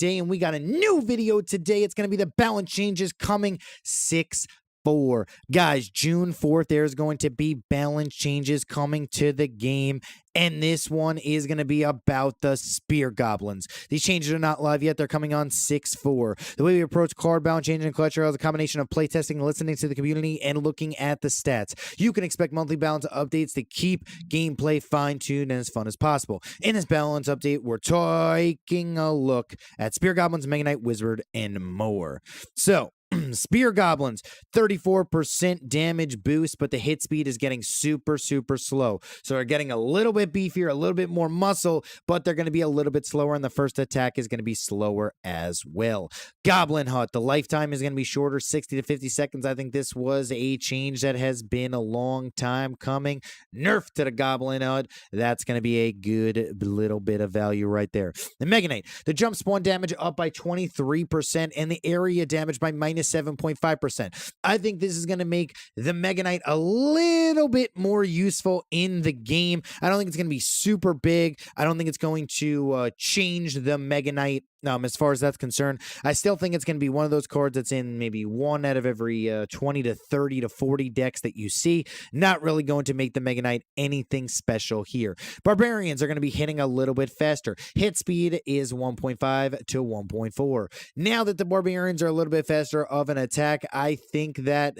today, and we got a new video today. It's going to be the balance changes coming 6/4. Guys, June 4th, there's going to be balance changes coming to the game, and this one is going to be about the Spear Goblins. These changes are not live yet. They're coming on 6/4. The way we approach card balance change in Clash Royale is a combination of playtesting, listening to the community, and looking at the stats. You can expect monthly balance updates to keep gameplay fine-tuned and as fun as possible. In this balance update, we're taking a look at Spear Goblins, Mega Knight, Wizard, and more. So, Spear Goblins, 34% damage boost, but the hit speed is getting super slow. So they're getting a little bit beefier, a little bit more muscle, but they're going to be a little bit slower, and the first attack is going to be slower as well. Goblin Hut, the lifetime is going to be shorter, 60 to 50 seconds. I think this was a change that has been a long time coming. Nerf to the Goblin Hut. That's going to be a good little bit of value right there. The Mega Knight, the jump spawn damage up by 23%, and the area damage by -7.5%. I think this is going to make the Mega Knight a little bit more useful in the game. I don't think it's going to be super big. I don't think it's going to change the Mega Knight as far as that's concerned. I still think it's going to be one of those cards that's in maybe one out of every 20 to 30 to 40 decks that you see. Not really going to make the Mega Knight anything special here. Barbarians are going to be hitting a little bit faster. Hit speed is 1.5 to 1.4. Now that the Barbarians are a little bit faster of an attack, I think that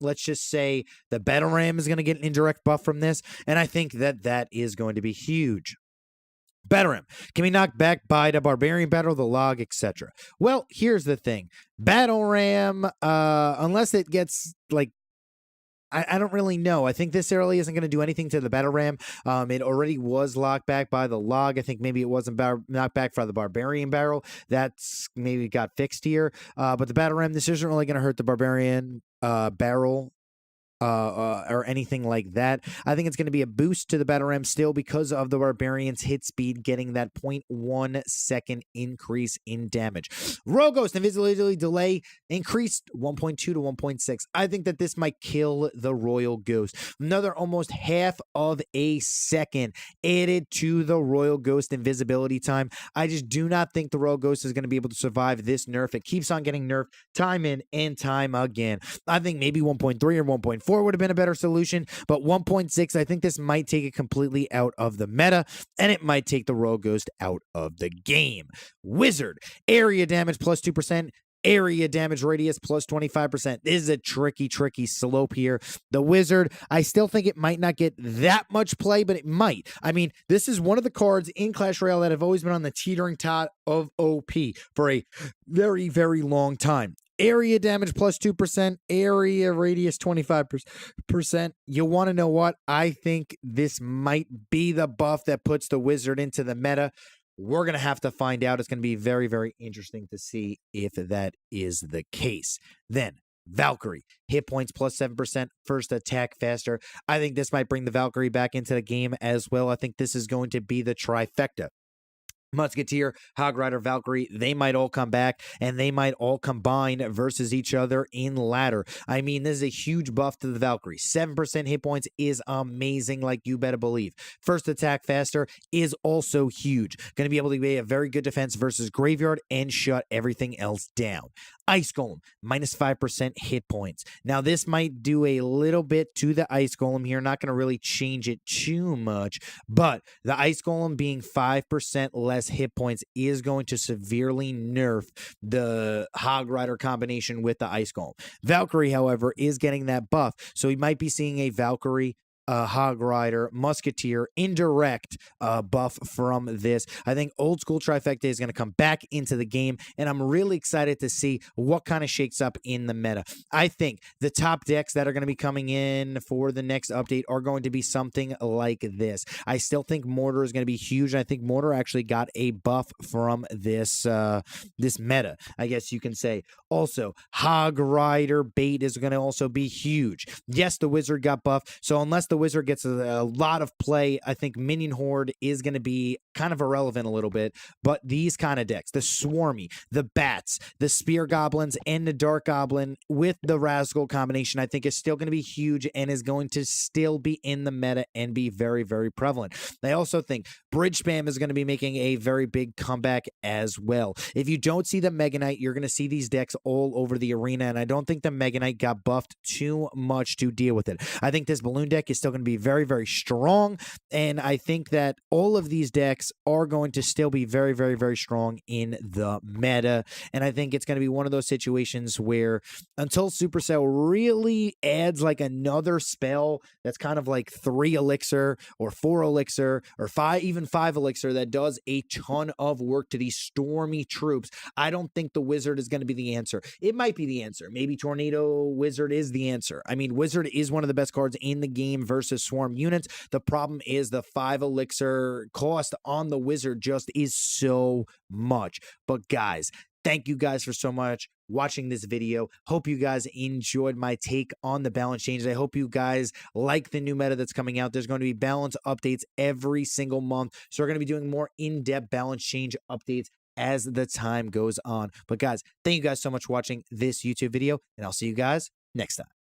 let's just say the Battle Ram is going to get an indirect buff from this, and I think that that is going to be huge. Battle Ram can be knocked back by the Barbarian Battle, the Log, etc. Well, here's the thing. Battle Ram, unless it gets, like, I don't really know. I think this early isn't going to do anything to the Battle Ram. It already was locked back by the Log. I think maybe it wasn't knocked back for the Barbarian Barrel. That's maybe got fixed here. But the Battle Ram, this isn't really going to hurt the Barbarian Barrel or anything like that. I think it's going to be a boost to the Battle Ram still because of the Barbarian's hit speed getting that 0.1 second increase in damage. Royal Ghost Invisibility Delay increased 1.2 to 1.6. I think that this might kill the Royal Ghost. Another almost half of a second added to the Royal Ghost invisibility time. I just do not think the Royal Ghost is going to be able to survive this nerf. It keeps on getting nerfed time in and time again. I think maybe 1.3 or 1.4 would have been a better solution, but 1.6, I think this might take it completely out of the meta, and it might take the Royal Ghost out of the game. Wizard, area damage plus 2%, area damage radius plus 25%. This is a tricky slope here. The Wizard, I still think it might not get that much play, but it might. I mean, this is one of the cards in Clash Royale that have always been on the teetering top of OP for a very long time. Area damage plus 2%, area radius 25%. You want to know what? I think this might be the buff that puts the Wizard into the meta. We're going to have to find out. It's going to be very interesting to see if that is the case. Then, Valkyrie, hit points plus 7%, first attack faster. I think this might bring the Valkyrie back into the game as well. I think this is going to be the trifecta. Musketeer, Hog Rider, Valkyrie, they might all come back, and they might all combine versus each other in ladder. I mean, this is a huge buff to the Valkyrie. 7% hit points is amazing, like you better believe. First attack faster is also huge. Going to be able to be a very good defense versus Graveyard and shut everything else down. Ice Golem, minus 5% hit points. Now, this might do a little bit to the Ice Golem here. Not going to really change it too much, but the Ice Golem being 5% less hit points is going to severely nerf the Hog Rider combination with the Ice Golem. Valkyrie, however, is getting that buff, so we might be seeing a Valkyrie Hog Rider, Musketeer, indirect buff from this. I think old school trifecta is going to come back into the game, and I'm really excited to see what kind of shakes up in the meta. I think the top decks that are going to be coming in for the next update are going to be something like this. I still think Mortar is going to be huge. I think Mortar actually got a buff from this this meta, I guess you can say. Also, Hog Rider bait is going to also be huge. Yes, the Wizard got buff, so unless the Wizard gets a lot of play. I think Minion Horde is going to be kind of irrelevant a little bit, but these kind of decks, the Swarmy, the Bats, the Spear Goblins, and the Dark Goblin with the Rascal combination, I think is still going to be huge and is going to still be in the meta and be very, very prevalent. I also think Bridge Spam is going to be making a very big comeback as well. If you don't see the Mega Knight, you're going to see these decks all over the arena, and I don't think the Mega Knight got buffed too much to deal with it. I think this Balloon deck is still going to be very, very strong, and I think that all of these decks are going to still be very, very, very strong in the meta, and I think it's going to be one of those situations where until Supercell really adds like another spell that's kind of like 3 elixir or 4 elixir or 5, even 5 elixir that does a ton of work to these Stormy troops, I don't think the Wizard is going to be the answer. It might be the answer. Maybe Tornado Wizard is the answer. I mean, Wizard is one of the best cards in the game versus Swarm units. The problem is the 5 elixir cost on the Wizard just is so much. But guys, thank you guys for so much watching this video. Hope you guys enjoyed my take on the balance changes. I hope you guys like the new meta that's coming out. There's going to be balance updates every single month. So we're going to be doing more in-depth balance change updates as the time goes on. But guys, thank you guys so much for watching this YouTube video, and I'll see you guys next time.